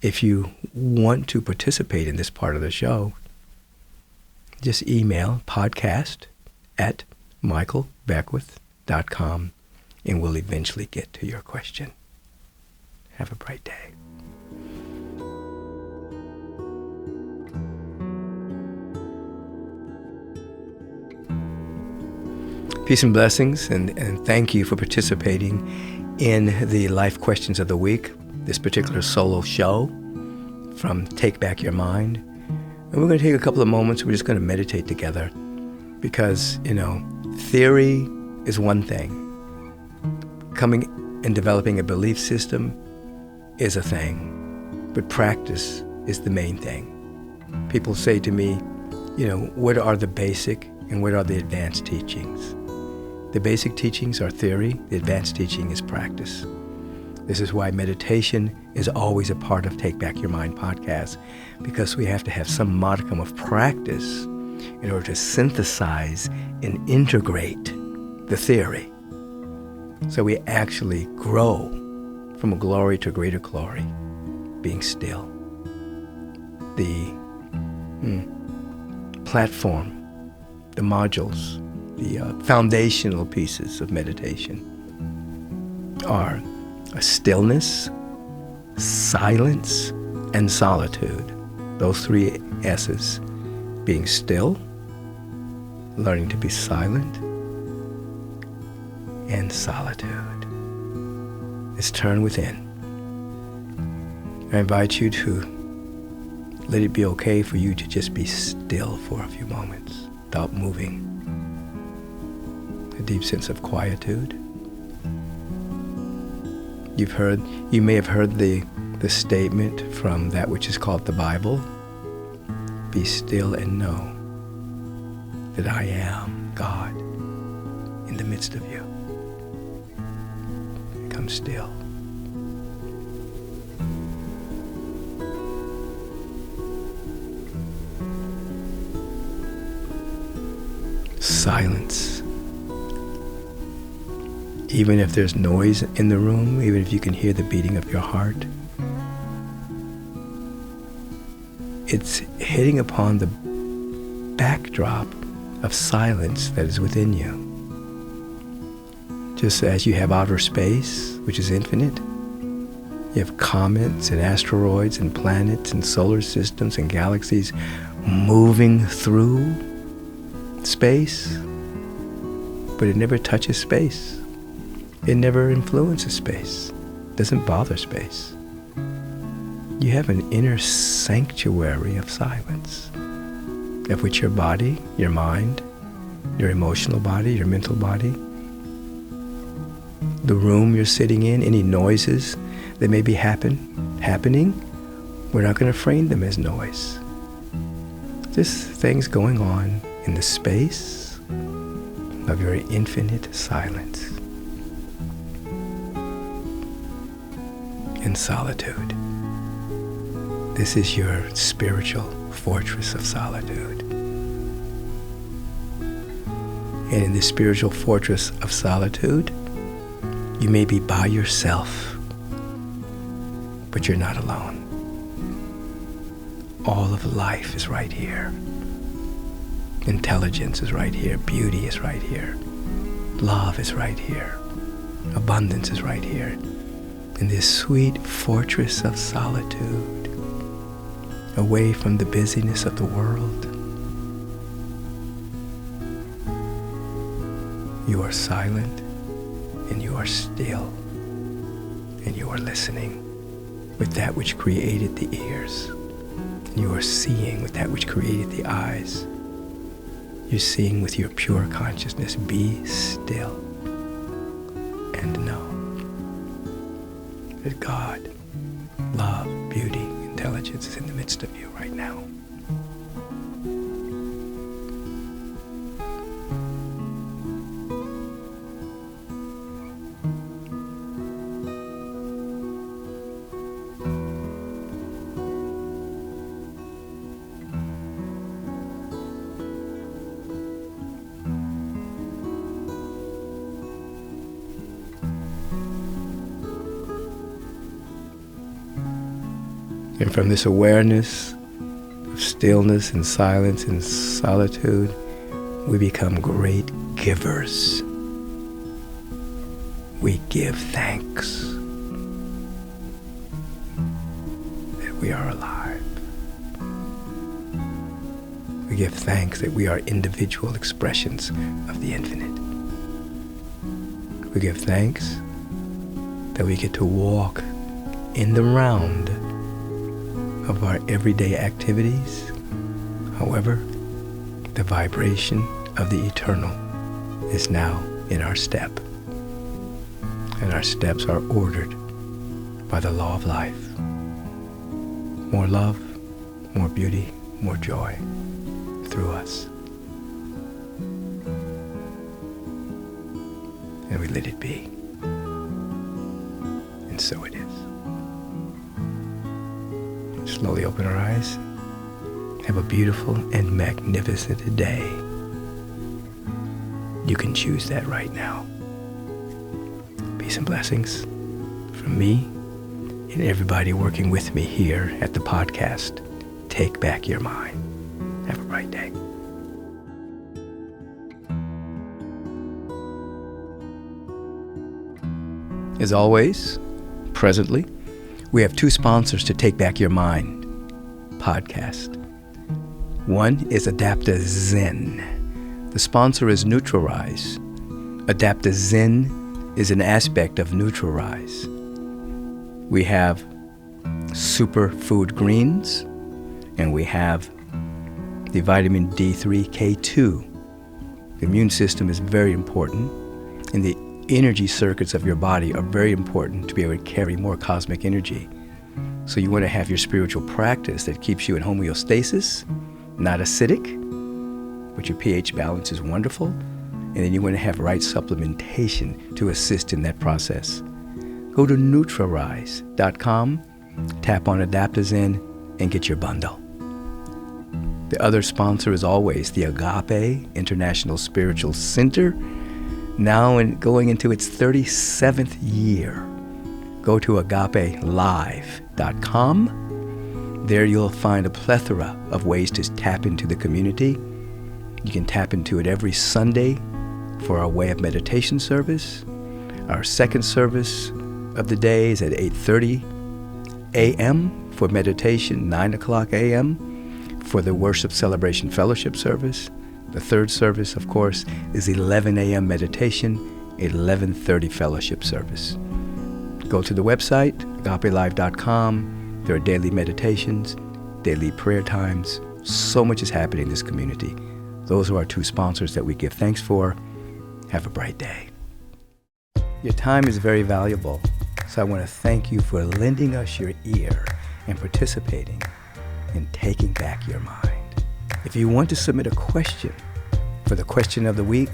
If you want to participate in this part of the show, just email podcast@michaelbeckwith.com, and we'll eventually get to your question. Have a bright day. Peace and blessings, and thank you for participating in the Life Questions of the Week, this particular solo show from Take Back Your Mind. And we're going to take a couple of moments. We're just going to meditate together because, theory is one thing. Coming and developing a belief system is a thing, but practice is the main thing. People say to me, what are the basic and what are the advanced teachings? The basic teachings are theory. The advanced teaching is practice. This is why meditation is always a part of Take Back Your Mind podcast, because we have to have some modicum of practice in order to synthesize and integrate the theory. So we actually grow from a glory to greater glory, being still. The platform, the modules, the foundational pieces of meditation are a stillness, silence, and solitude. Those three S's. Being still, learning to be silent, and solitude. It's turn within. I invite you to let it be okay for you to just be still for a few moments without moving. A deep sense of quietude. You may have heard the statement from that which is called the Bible. Be still and know that I am God in the midst of you. Become still. Silence. Even if there's noise in the room, even if you can hear the beating of your heart, it's hitting upon the backdrop of silence that is within you. Just as you have outer space, which is infinite, you have comets and asteroids and planets and solar systems and galaxies moving through space, but it never touches space. It never influences space. It doesn't bother space. You have an inner sanctuary of silence, of which your body, your mind, your emotional body, your mental body, the room you're sitting in, any noises that may be happening, we're not going to frame them as noise. Just things going on in the space of your infinite silence and solitude. This is your spiritual fortress of solitude. And in this spiritual fortress of solitude, you may be by yourself, but you're not alone. All of life is right here. Intelligence is right here. Beauty is right here. Love is right here. Abundance is right here. In this sweet fortress of solitude, away from the busyness of the world, you are silent and you are still and you are listening with that which created the ears. And you are seeing with that which created the eyes. You're seeing with your pure consciousness. Be still and know that God, love, beauty, intelligence is in the midst of you right now. And from this awareness of stillness and silence and solitude, we become great givers. We give thanks that we are alive. We give thanks that we are individual expressions of the infinite. We give thanks that we get to walk in the round of our everyday activities. However, the vibration of the eternal is now in our step. And our steps are ordered by the law of life. More love, more beauty, more joy through us. And we let it be. And so it is. Slowly open our eyes. Have a beautiful and magnificent day. You can choose that right now. Peace and blessings from me and everybody working with me here at the podcast. Take Back Your Mind. Have a bright day. As always, presently, we have two sponsors to Take Back Your Mind podcast. One is AdaptoZen. The sponsor is Neutralize. AdaptoZen is an aspect of Neutralize. We have superfood greens, and we have the vitamin D3, K2. The immune system is very important, and the energy circuits of your body are very important to be able to carry more cosmic energy. So you want to have your spiritual practice that keeps you in homeostasis, not acidic, but your pH balance is wonderful. And then you want to have right supplementation to assist in that process. Go to Neutralize.com, tap on AdaptoZen, and get your bundle. The other sponsor is always the Agape International Spiritual Center, now going into its 37th year. Go to agapelive.com. There you'll find a plethora of ways to tap into the community. You can tap into it every Sunday for our Way of Meditation service. Our second service of the day is at 8:30 a.m. for meditation, 9 o'clock a.m. for the Worship Celebration Fellowship service. The third service, of course, is 11 a.m. meditation, 11:30 fellowship service. Go to the website, agapelive.com. There are daily meditations, daily prayer times. So much is happening in this community. Those are our two sponsors that we give thanks for. Have a bright day. Your time is very valuable, so I want to thank you for lending us your ear and participating in taking back your mind. If you want to submit a question for the question of the week,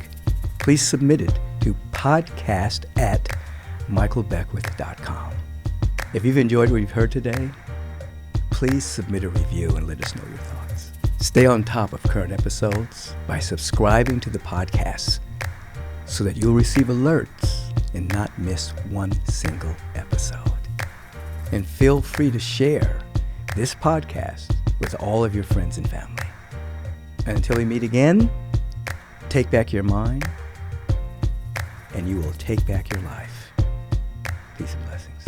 please submit it to podcast@michaelbeckwith.com. If you've enjoyed what you've heard today, please submit a review and let us know your thoughts. Stay on top of current episodes by subscribing to the podcast so that you'll receive alerts and not miss one single episode. And feel free to share this podcast with all of your friends and family. And until we meet again, take back your mind, and you will take back your life. Peace and blessings.